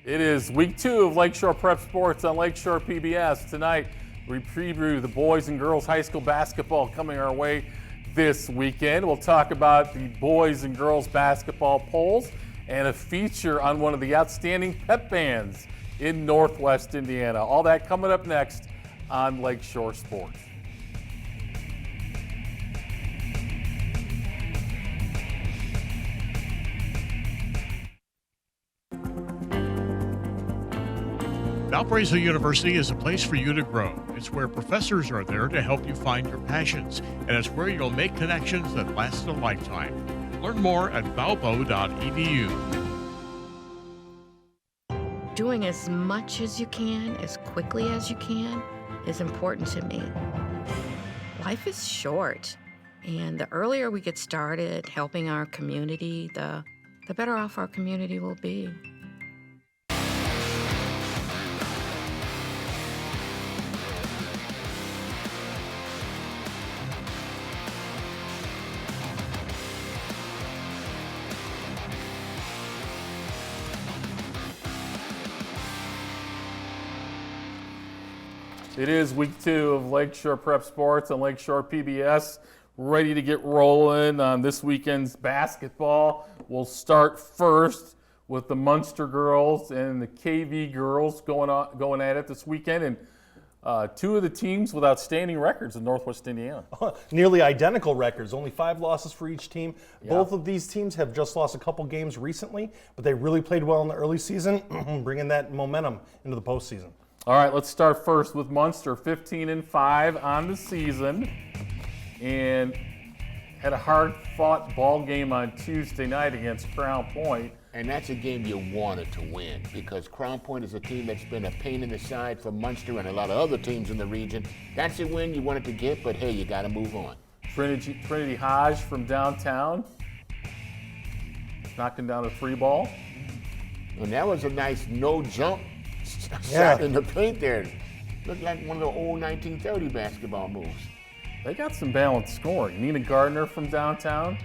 It is week 2 of Lakeshore Prep Sports on Lakeshore PBS. Tonight, we preview the boys and girls high school basketball coming our way this weekend. We'll talk about the boys and girls basketball polls and a feature on one of the outstanding pep bands in Northwest Indiana. All that coming up next on Lakeshore Sports. Valparaiso University is a place for you to grow. It's where professors are there to help you find your passions, and it's where you'll make connections that last a lifetime. Learn more at valpo.edu. Doing as much as you can, as quickly as you can, is important to me. Life is short, and the earlier we get started helping our community, the better off our community will be. It is week 2 of Lakeshore Prep Sports on Lakeshore PBS. Ready to get rolling on this weekend's basketball. We'll start first with the Munster girls and the KV girls going at it this weekend. And 2 of the teams with outstanding records in Northwest Indiana. Nearly identical records, only 5 losses for each team. Yeah. Both of these teams have just lost a couple games recently, but they really played well in the early season, bringing that momentum into the postseason. All right, let's start first with Munster, 15-5 on the season, and had a hard-fought ball game on Tuesday night against Crown Point. And that's a game you wanted to win because Crown Point is a team that's been a pain in the side for Munster and a lot of other teams in the region. That's a win you wanted to get, but hey, you got to move on. Trinity Hodge from downtown, knocking down a free ball. And that was a nice no-jump shot in the paint there. Looked like one of the old 1930 basketball moves. They got some balanced scoring. Nina Gardner from downtown.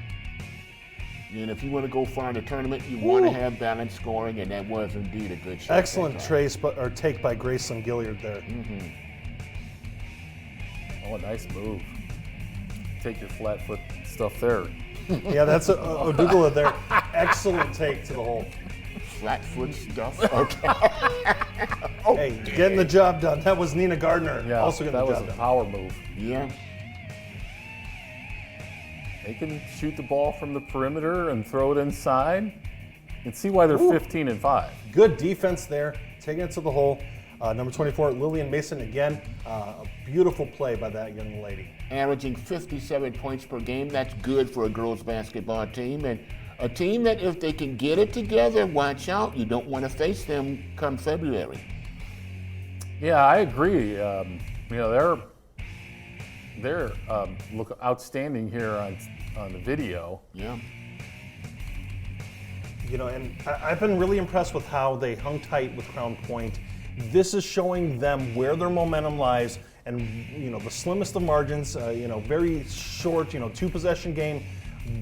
And if you want to go far in the tournament, you want to have balanced scoring, and that was indeed a good shot. Excellent take by Graceland Gilliard there. Mm-hmm. Oh, a nice move. Take your flat foot stuff there. Yeah, that's Odugala there. Excellent take to the hole. Flat foot stuff. Okay. Hey, getting the job done. That was Nina Gardner. Yeah, also getting that the was job a done. power move. Yeah. They can shoot the ball from the perimeter and throw it inside. You can see why they're 15-5. Good defense there, taking it to the hole. Number 24, Lillian Mason, again, a beautiful play by that young lady. Averaging 57 points per game. That's good for a girls basketball team. And a team that if they can get it together, watch out. You don't want to face them come February. Yeah, I agree. They're look outstanding here on the video. Yeah. And I've been really impressed with how they hung tight with Crown Point. This is showing them where their momentum lies, and the slimmest of margins. Very short. 2-possession game.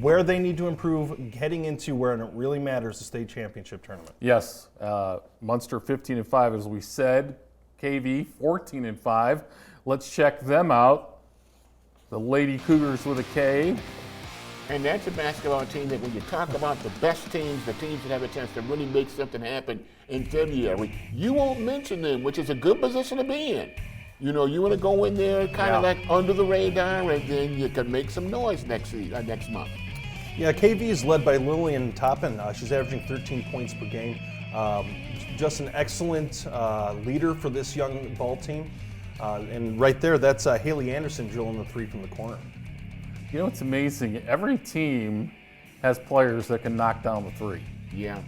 Where they need to improve, heading into where it really matters, the state championship tournament. Yes, Munster 15-5, as we said. KV 14-5. Let's check them out. The Lady Cougars with a K. And that's a basketball team that when you talk about the best teams, the teams that have a chance to really make something happen in February, you won't mention them, which is a good position to be in. You want to go in there kind of like under the radar, and then you can make some noise next month. Yeah, KV is led by Lillian Toppin. She's averaging 13 points per game. Just an excellent leader for this young ball team. And right there, that's Haley Anderson drilling the 3 from the corner. It's amazing. Every team has players that can knock down the 3. Yeah.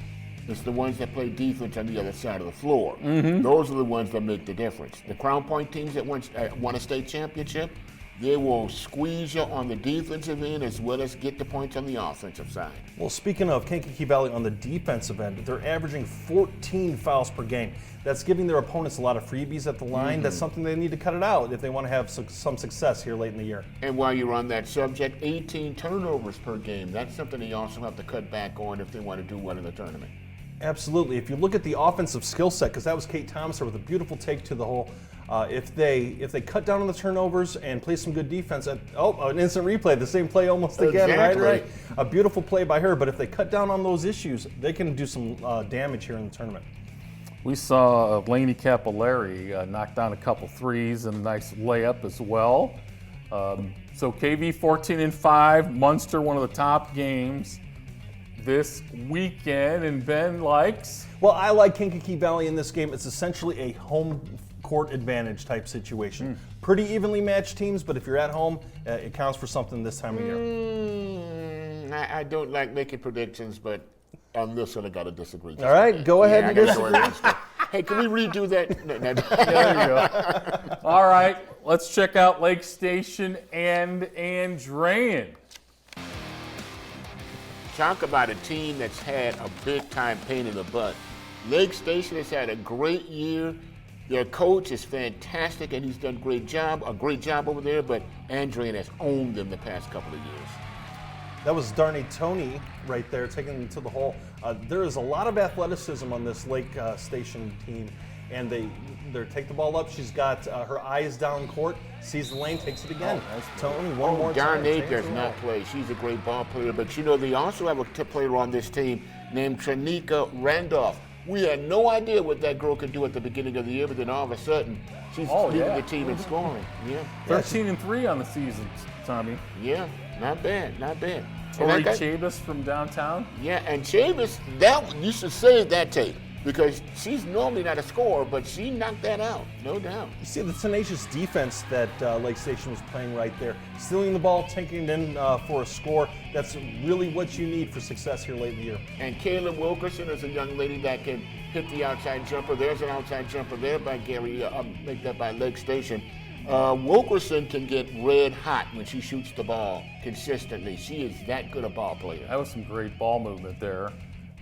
It's the ones that play defense on the other side of the floor. Mm-hmm. Those are the ones that make the difference. The Crown Point teams that won a state championship, they will squeeze you on the defensive end as well as get the points on the offensive side. Well, speaking of Kankakee Valley on the defensive end, they're averaging 14 fouls per game. That's giving their opponents a lot of freebies at the line. Mm-hmm. That's something they need to cut it out if they want to have some success here late in the year. And while you're on that subject, 18 turnovers per game. That's something they also have to cut back on if they want to do well in the tournament. Absolutely. If you look at the offensive skill set, because that was Kate Thomas with a beautiful take to the hole. If they cut down on the turnovers and play some good defense, an instant replay, the same play almost again, Exactly. right? A beautiful play by her. But if they cut down on those issues, they can do some damage here in the tournament. We saw Lainey Capillari knock down a couple threes and a nice layup as well. So KV 14-5, Munster one of the top games this weekend, and Ben likes. Well, I like Kankakee Valley in this game. It's essentially a home court advantage type situation. Pretty evenly matched teams, but if you're at home, it counts for something this time of year. I don't like making predictions, but on this one I got to disagree. All right, go ahead and I gotta disagree. go ahead and hey, can we redo that? No. There you go. All right, let's check out Lake Station and Andrean. Talk about a team that's had a big-time pain in the butt. Lake Station has had a great year. Their coach is fantastic, and he's done a great job over there, but Andrean has owned them the past couple of years. That was Darnay Tony right there taking them to the hole. There is a lot of athleticism on this Lake Station team, and they take the ball up. She's got her eyes down court, sees the lane, takes it again. Tony, one more time. Darnay does not play. She's a great ball player, but you know, they also have a player on this team named Tranika Randolph. We had no idea what that girl could do at the beginning of the year, but then all of a sudden, she's leading the team in scoring. Yeah. 13-3 on the season, Tommy. Yeah, not bad. Tori Chavis from downtown. Yeah, and Chavis, you should save that tape because she's normally not a scorer, but she knocked that out, no doubt. You see the tenacious defense that Lake Station was playing right there. Stealing the ball, taking it in for a score. That's really what you need for success here late in the year. And Kayla Wilkerson is a young lady that can hit the outside jumper. There's an outside jumper there by make that by Lake Station. Wilkerson can get red hot when she shoots the ball consistently. She is that good a ball player. That was some great ball movement there.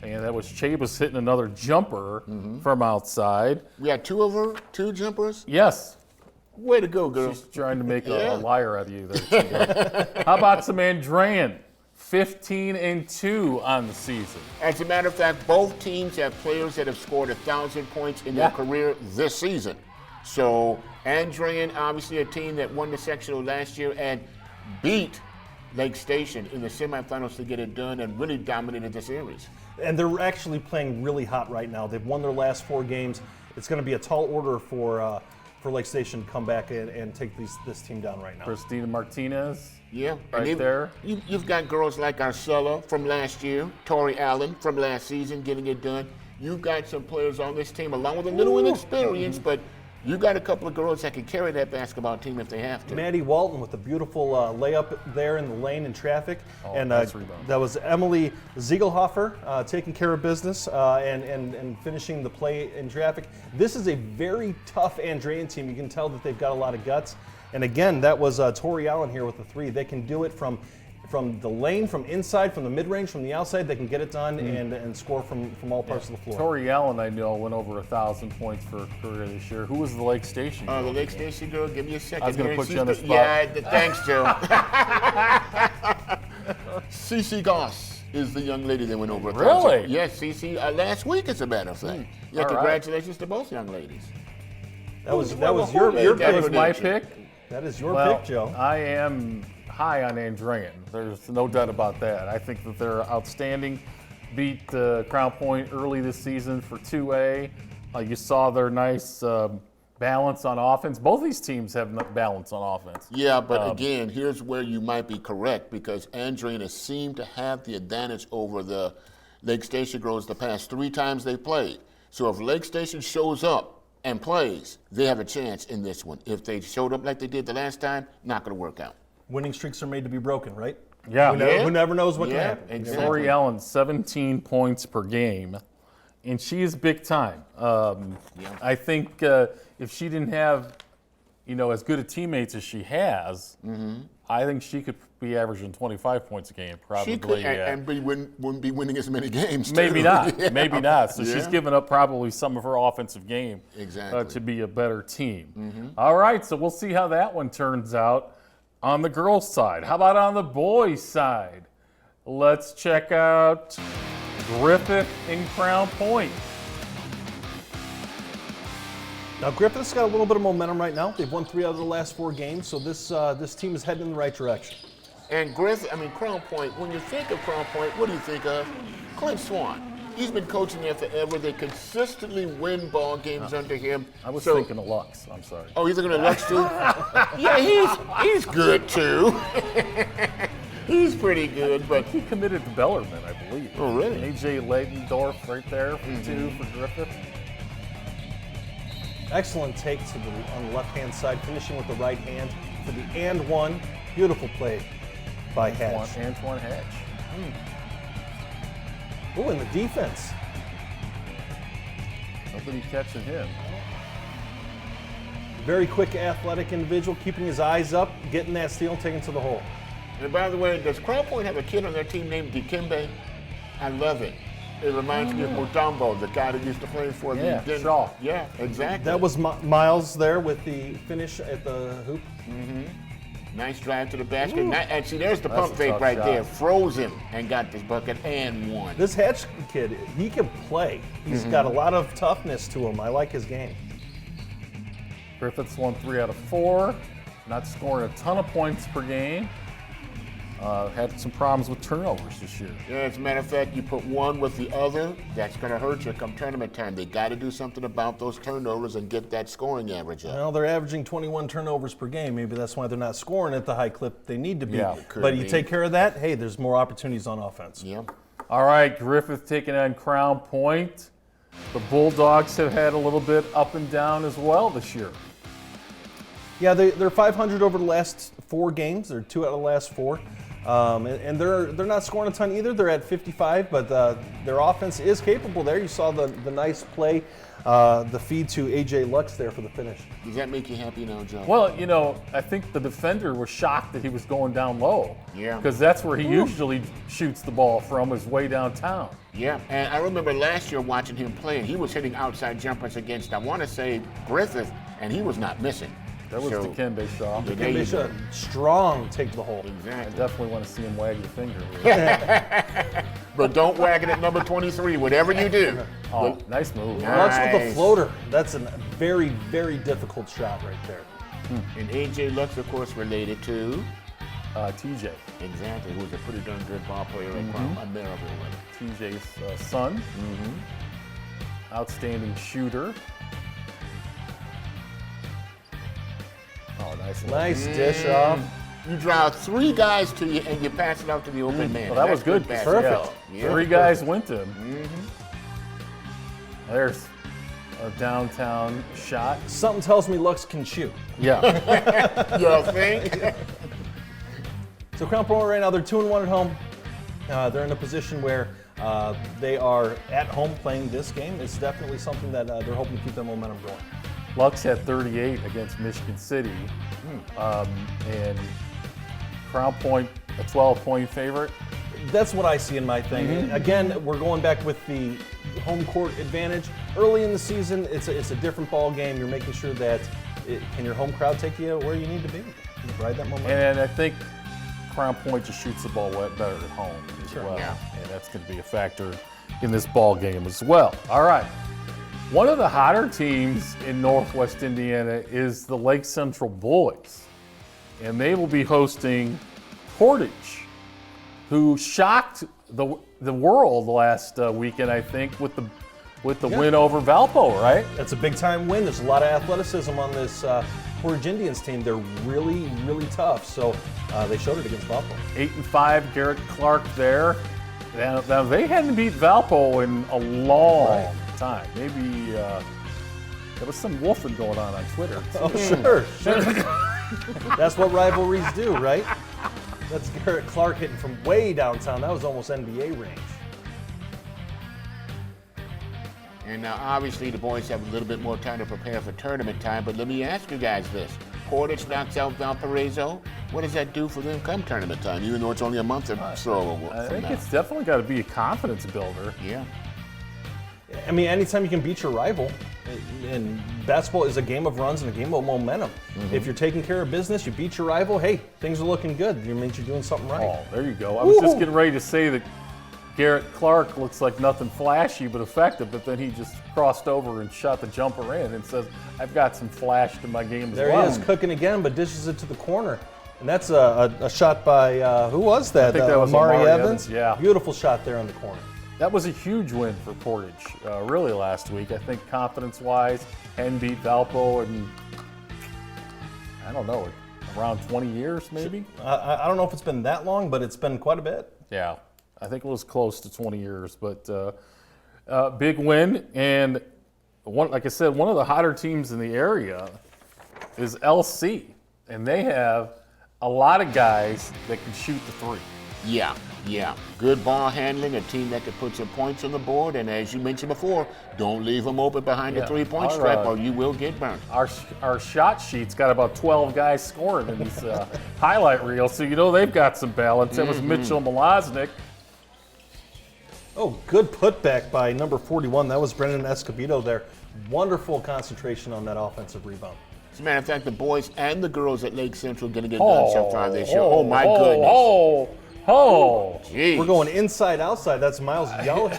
And that was Chavis hitting another jumper from outside. We had two jumpers? Yes. Way to go, girl. She's trying to make a liar out of you there. How about some Andrean? 15-2 on the season. As a matter of fact, both teams have players that have scored 1,000 points in their career this season. So Andrean, obviously a team that won the sectional last year and beat Lake Station in the semifinals to get it done and really dominated the series. And they're actually playing really hot right now. They've won their last 4 games. It's going to be a tall order for Lake Station to come back and take this team down right now. Christina Martinez. Yeah, right there. You've got girls like Arcella from last year, Tori Allen from last season getting it done. You've got some players on this team, along with a little inexperience, but you got a couple of girls that can carry that basketball team if they have to. Maddie Walton with a beautiful layup there in the lane in traffic. And nice rebound. That was Emily Ziegelhofer taking care of business and finishing the play in traffic. This is a very tough Andrean team. You can tell that they've got a lot of guts. And again, that was Tori Allen here with the 3. They can do it from the lane, from inside, from the mid-range, from the outside. They can get it done and score from all parts of the floor. Tori Allen, I know, went over 1,000 points for her career this year. Who was the Lake Station girl? The Lake Station girl, give me a second. I was going to put you on the spot. Yeah, thanks, Joe. Cece Goss is the young lady that went over 1,000. Really? Yes, Cece, last week, as a matter of fact. Yeah, All congratulations to both young ladies. That was your made pick. that That was my pick. That is your Well, pick, Joe. I am high on Andrean. There's no doubt about that. I think that they're outstanding. Beat Crown Point early this season for 2A. You saw their nice balance on offense. Both these teams have balance on offense. Yeah, but again, here's where you might be correct because Andrean has seemed to have the advantage over the Lake Station girls the past 3 times they played. So if Lake Station shows up and plays, they have a chance in this one. If they showed up like they did the last time, not going to work out. Winning streaks are made to be broken, right? Yeah. Who never knows what can happen. Exactly. Tori Allen, 17 points per game, and she is big time. I think if she didn't have, as good a teammates as she has, I think she could be averaging 25 points a game, probably. She could, and wouldn't be winning as many games. Maybe too. not. Yeah. Maybe not. So she's given up probably some of her offensive game Exactly. to be a better team. All right, so we'll see how that one turns out on the girls' side. How about on the boys' side? Let's check out Griffith and Crown Point. Now Griffith's got a little bit of momentum right now. They've won 3 out of the last 4 games, so this team is heading in the right direction. And Crown Point, when you think of Crown Point, what do you think of? Clint Swan. He's been coaching there forever. They consistently win ball games under him. I was thinking of Lux. I'm sorry. Oh, he's looking at Lux too? Yeah, he's good too. He's pretty good, but He committed to Bellarmine, I believe. Oh, really? A.J. Leydendorf right there for 2 for Griffith. Excellent take on the left-hand side, finishing with the right hand for the and one. Beautiful play by Hatch. Antoine Hatch. Oh, and the defense. Nobody catching him. Very quick, athletic individual, keeping his eyes up, getting that steal, taking it to the hole. And by the way, does Crown Point have a kid on their team named Dikembe? I love it. It reminds me of Mutombo, the guy that used to play for the Shaw. Yeah, exactly. That was Miles there with the finish at the hoop. Nice drive to the basket. Ooh. And see, there's the That's pump a fake tough right shot. there. Froze him and got this bucket and won. This Hatch kid, he can play. He's got a lot of toughness to him. I like his game. Griffith's won 3 out of 4. Not scoring a ton of points per game. Had some problems with turnovers this year. Yeah, as a matter of fact, you put one with the other, that's going to hurt you come tournament time. They got to do something about those turnovers and get that scoring average up. Well, they're averaging 21 turnovers per game. Maybe that's why they're not scoring at the high clip they need to be. Yeah, could but you be. take care of that, hey, there's more opportunities on offense. Yeah. All right, Griffith taking on Crown Point. The Bulldogs have had a little bit up and down as well this year. Yeah, they're 500 over the last 4 games. They're 2 out of the last 4. And they're not scoring a ton either. They're at 55, but their offense is capable there. You saw the nice play, the feed to A.J. Lux there for the finish. Does that make you happy now, Joe? Well, you know, I think the defender was shocked that he was going down low. Yeah. Because that's where he usually shoots the ball from, is way downtown. Yeah, and I remember last year watching him play, and he was hitting outside jumpers against, I want to say, Griffith, and he was not missing. That was Dikembe Shaw. There They you should go. strong take to the hole. I Exactly. definitely want to see him wag the finger here. But don't wag it at number 23, whatever you do. Oh, nice move. Yeah. Lux with the Nice. floater. That's a very, very difficult shot right there. And A.J. Lux, of course, related to, TJ. exactly, who's a pretty darn good ball player at Maryville. TJ's son. Outstanding shooter. Oh, nice. Dish off. You draw 3 guys to you, and you pass it out to the open man. Well, that was That's good. basketball. Perfect. Yeah. 3 guys went to him. There's a downtown shot. Something tells me Lux can shoot. Yeah. You think? So Crown Point right now, they're 2-1 at home. They're in a position where they are at home playing this game. It's definitely something that they're hoping to keep their momentum going. Lux had 38 against Michigan City. And Crown Point, a 12-point favorite. That's what I see in my thing. Again, we're going back with the home court advantage. Early in the season, it's a different ball game. You're making sure that can your home crowd take you where you need to be. Ride that momentum. And I think Crown Point just shoots the ball better at home as well. Yeah. And that's going to be a factor in this ball game as well. All right. One of the hotter teams in Northwest Indiana is the Lake Central Boys. And they will be hosting Portage, who shocked the world last weekend, I think, with the win over Valpo, right? That's a big time win. There's a lot of athleticism on this Portage Indians team. They're really, really tough. So they showed it against Valpo. 8-5, Garrett Clark there. Now they hadn't beat Valpo in a long time. Maybe there was some wolfing going on Twitter. Oh, sure. That's what rivalries do, right? That's Garrett Clark hitting from way downtown. That was almost NBA range. And now, obviously, the boys have a little bit more time to prepare for tournament time, but let me ask you guys this. Portage knocks out Valparaiso. What does that do for them come tournament time, even though it's only a month or so I from think now? it's definitely got to be a confidence builder. Yeah. I mean, anytime you can beat your rival, and basketball is a game of runs and a game of momentum. If you're taking care of business, you beat your rival, hey, things are looking good. It means you're doing something right. Oh, there you go. I was just getting ready to say that Garrett Clark looks like nothing flashy but effective, but then he just crossed over and shot the jumper in and says, I've got some flash to my game as There well. he is, cooking again, but dishes it to the corner. And that's a shot by, who was that? I think that was Amari Amari Evans. Evans, yeah. Beautiful shot there on the corner. That was a huge win for Portage, really, last week. I think confidence-wise, Penn beat Valpo in, I don't know, around 20 years maybe? I don't know if it's been that long, but it's been quite a bit. Yeah, I think it was close to 20 years, but big win. And like I said, one of the hotter teams in the area is LC, and they have a lot of guys that can shoot the three. Yeah. Good ball handling, a team that can put some points on the board, and as you mentioned before, don't leave them open behind the three-point stripe or you will get burnt. Our shot sheet's got about 12 guys scoring in these highlight reels, so you know they've got some balance. That was Mitchell Malaznik. Oh, good putback by number 41. That was Brendan Escobedo there. Wonderful concentration on that offensive rebound. As a matter of fact, the boys and the girls at Lake Central are going to get done so far this year. Oh, my goodness. Geez. We're going inside outside. That's Miles Young.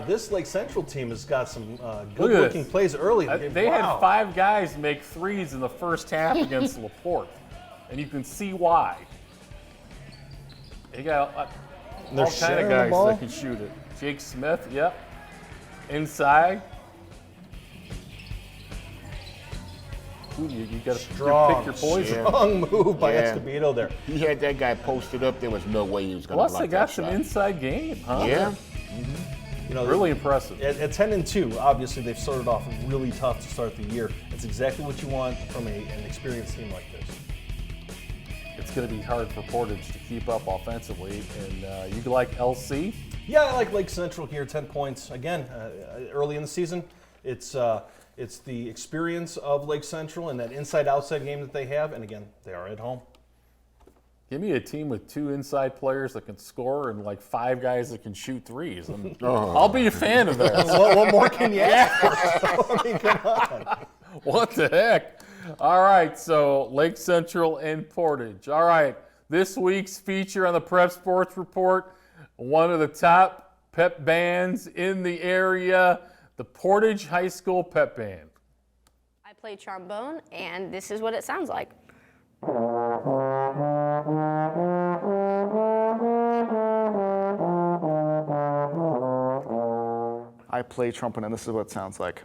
This Lake Central team has got some good looking plays early. They had 5 guys make threes in the first half against LaPorte, and you can see why. They got all kind of guys that can shoot it. Jake Smith, yep. Inside. Ooh, you got to pick your poison. Strong move by Escobedo there. He had that guy posted up. There was no way he was going to block that Plus, they got shot. some inside game, huh? Yeah. You know, Really impressive. At 10-2, obviously they've started off really tough to start the year. It's exactly what you want from an experienced team like this. It's going to be hard for Portage to keep up offensively. And you like LC? Yeah, I like Lake Central here, 10 points. Again, early in the season, it's the experience of Lake Central and that inside-outside game that they have. And again, they are at home. Give me a team with 2 inside players that can score and like 5 guys that can shoot threes. And I'll be a fan of that. What more can you ask for? I mean, come on. What the heck? All right, so Lake Central and Portage. All right, this week's feature on the Prep Sports Report, one of the top pep bands in the area, the Portage High School Pep Band. I play trombone, and this is what it sounds like. I play trumpet, and this is what it sounds like.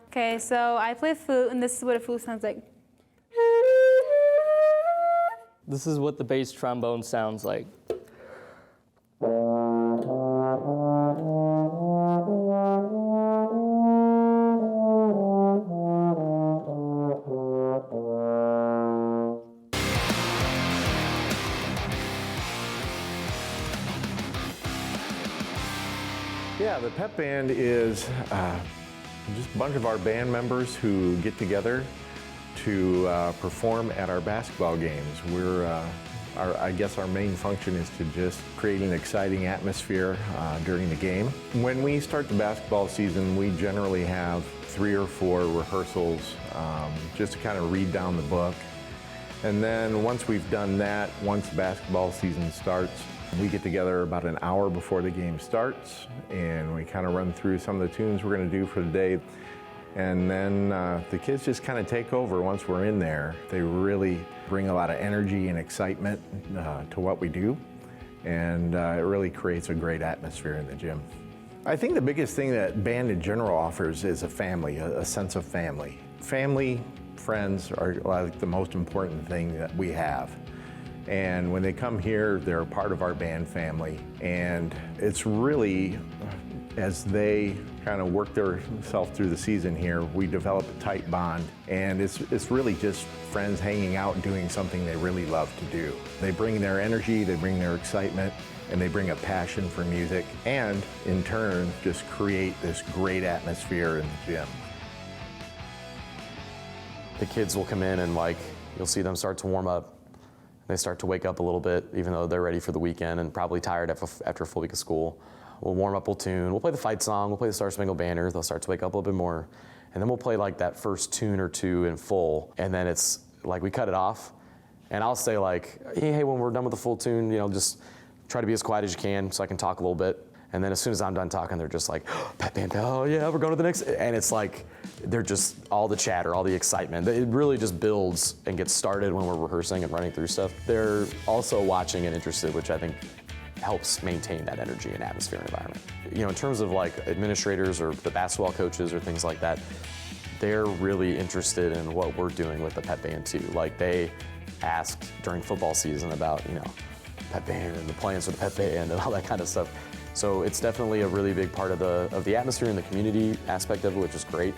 Okay, so I play flute, and this is what a flute sounds like. This is what the bass trombone sounds like. Yeah, the pep band is just a bunch of our band members who get together to perform at our basketball games. I guess our main function is to just create an exciting atmosphere during the game. When we start the basketball season, we generally have 3 or 4 rehearsals just to kind of read down the book. And then once we've done that, once the basketball season starts, we get together about an hour before the game starts, and we kind of run through some of the tunes we're going to do for the day. And then the kids just kind of take over once we're in there. They really bring a lot of energy and excitement to what we do, and it really creates a great atmosphere in the gym. I think the biggest thing that band in general offers is a family, a sense of family. Family, friends are like the most important thing that we have. And when they come here, they're a part of our band family. And it's really, as they kind of work themselves through the season here, we develop a tight bond. And it's really just friends hanging out and doing something they really love to do. They bring their energy, they bring their excitement, and they bring a passion for music, and in turn, just create this great atmosphere in the gym. The kids will come in and you'll see them start to warm up. They start to wake up a little bit, even though they're ready for the weekend and probably tired after a full week of school. We'll warm up, we'll tune, we'll play the fight song, we'll play the Star Spangled Banner. They'll start to wake up a little bit more. And then we'll play that first tune or two in full. And then it's like we cut it off, and I'll say like, hey, when we're done with the full tune, just try to be as quiet as you can so I can talk a little bit. And then as soon as I'm done talking, they're just like, pep band, oh yeah, we're going to the next. And it's like, they're just all the chatter, all the excitement. It really just builds and gets started when we're rehearsing and running through stuff. They're also watching and interested, which I think helps maintain that energy and atmosphere and environment. In terms of like administrators or the basketball coaches or things like that, they're really interested in what we're doing with the pep band too. Like they asked during football season about, pep band and the plans for the pep band and all that kind of stuff. So it's definitely a really big part of the atmosphere and the community aspect of it, which is great.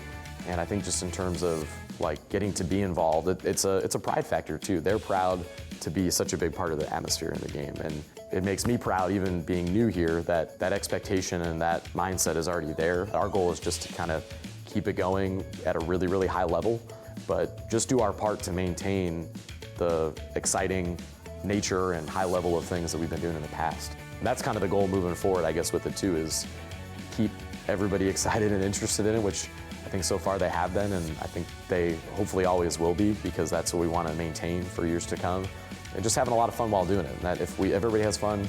And I think just in terms of like getting to be involved, it's a pride factor too. They're proud to be such a big part of the atmosphere in the game. And it makes me proud, even being new here, that expectation and that mindset is already there. Our goal is just to kind of keep it going at a really, really high level, but just do our part to maintain the exciting nature and high level of things that we've been doing in the past. And that's kind of the goal moving forward, I guess, with it too, is keep everybody excited and interested in it, which I think so far they have been, and I think they hopefully always will be, because that's what we want to maintain for years to come. And just having a lot of fun while doing it. And that if everybody has fun,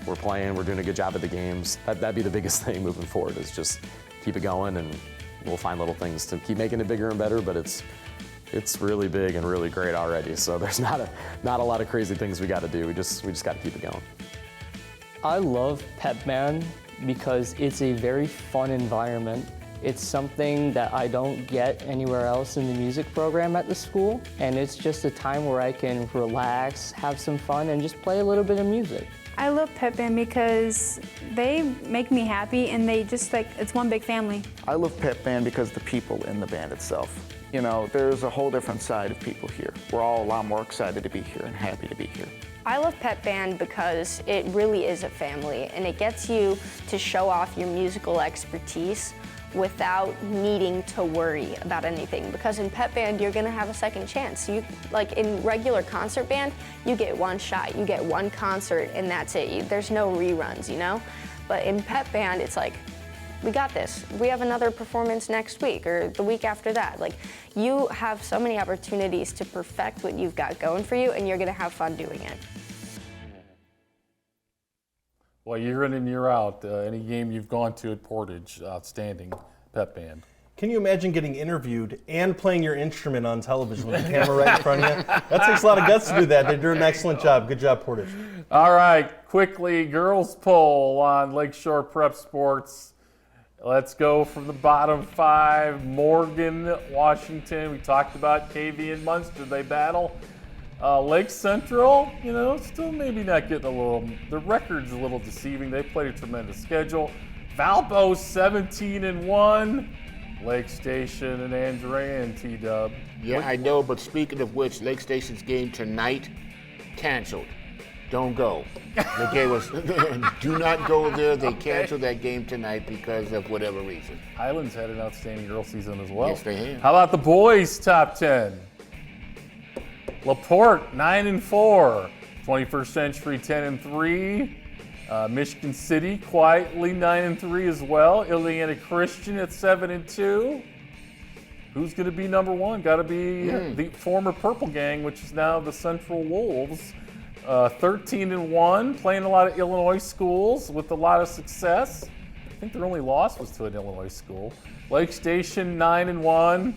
we're playing, we're doing a good job at the games, that'd be the biggest thing moving forward, is just keep it going, and we'll find little things to keep making it bigger and better, but it's really big and really great already. So there's not a lot of crazy things we got to do. We just got to keep it going. I love pep band because it's a very fun environment. It's something that I don't get anywhere else in the music program at the school, and it's just a time where I can relax, have some fun, and just play a little bit of music. I love pep band because they make me happy, and they just it's one big family. I love pep band because the people in the band itself. There's a whole different side of people here. We're all a lot more excited to be here and happy to be here. I love pep band because it really is a family, and it gets you to show off your musical expertise without needing to worry about anything. Because in pep band, you're gonna have a second chance. Like in regular concert band, you get one shot, you get one concert, and that's it. There's no reruns, But in pep band, it's like, we got this. We have another performance next week or the week after that. Like, you have so many opportunities to perfect what you've got going for you, and you're gonna have fun doing it. Well, year in and year out, any game you've gone to at Portage, outstanding pep band. Can you imagine getting interviewed and playing your instrument on television with the camera right in front of you? That takes a lot of guts to do that. They do an excellent job. Good job, Portage. All right, quickly, girls poll on Lakeshore Prep Sports. Let's go from the bottom 5. Morgan, Washington. We talked about KV and Munster. They battle. Lake Central, still maybe not getting the record's a little deceiving. They played a tremendous schedule. Valpo 17-1. Lake Station and Andrea T-Dub. Yeah, I know, but speaking of which, Lake Station's game tonight, canceled. Don't go. The game was, do not go there. They canceled that game tonight because of whatever reason. Highlands had an outstanding girl season as well. Yes, they have. How about the boys' top 10? LaPorte 9-4, 21st Century 10-3, Michigan City quietly 9-3 as well. Indiana Christian at 7-2. Who's going to be number one? Got to be the former Purple Gang, which is now the Central Wolves. 13-1, playing a lot of Illinois schools with a lot of success. I think their only loss was to an Illinois school. Lake Station 9-1.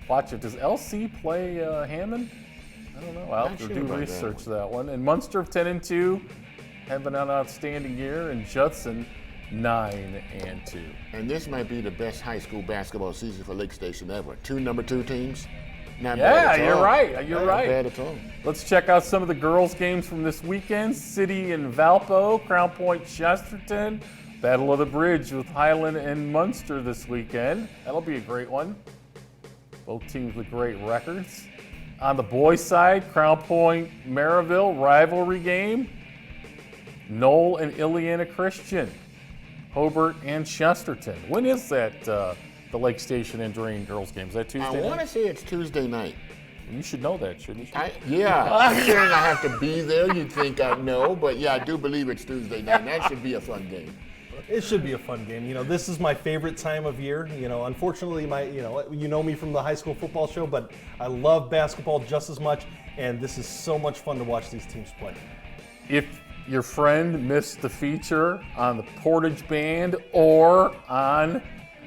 Watch it. Does LC play Hammond? I don't know. I'll have to do research that one. And Munster 10-2, having an outstanding year, and Judson 9-2. And this might be the best high school basketball season for Lake Station ever. 2 number 2 teams. Not bad at all. You're right. You're right. Not bad at all. Let's check out some of the girls' games from this weekend. City and Valpo, Crown Point, Chesterton. Battle of the Bridge with Highland and Munster this weekend. That'll be a great one. Both teams with great records. On the boys' side, Crown Point, Maryville, rivalry game. Knoll and Indiana Christian. Hobart and Chesterton. When is that, the Lake Station and Drain girls' game? Is that Tuesday I night? want to say it's Tuesday night. You should know that, shouldn't you? Considering I have to be there, you'd think I know, but yeah, I do believe it's Tuesday night. That should be a fun game. It should be a fun game. This is my favorite time of year. Unfortunately, you know me from the high school football show, but I love basketball just as much, and this is so much fun to watch these teams play. If your friend missed the feature on the Portage Band or on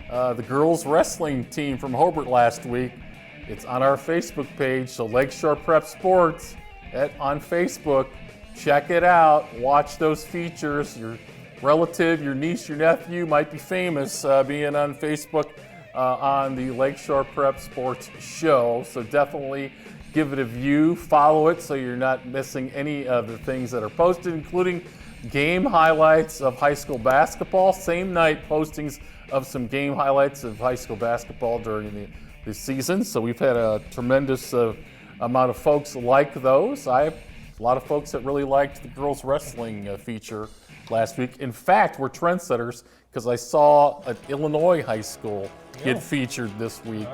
the girls wrestling team from Hobart last week, it's on our Facebook page, so Lakeshore Prep Sports on Facebook. Check it out. Watch those features. Your relative, your niece, your nephew might be famous being on Facebook on the Lakeshore Prep Sports show. So definitely give it a view. Follow it so you're not missing any of the things that are posted, including game highlights of high school basketball. Same night postings of some game highlights of high school basketball during the season. So we've had a tremendous amount of folks like those. I have a lot of folks that really liked the girls wrestling feature last week. In fact, we're trendsetters because I saw an Illinois high school get featured this week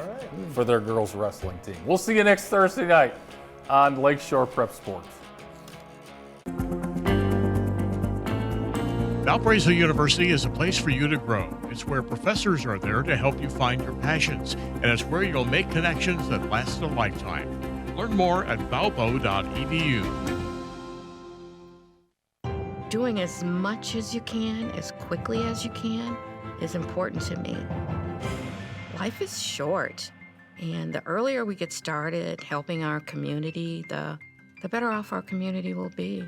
for their girls wrestling team. We'll see you next Thursday night on Lakeshore Prep Sports. Valparaiso University is a place for you to grow. It's where professors are there to help you find your passions, and it's where you'll make connections that last a lifetime. Learn more at valpo.edu. Doing as much as you can, as quickly as you can, is important to me. Life is short, and the earlier we get started helping our community, the better off our community will be.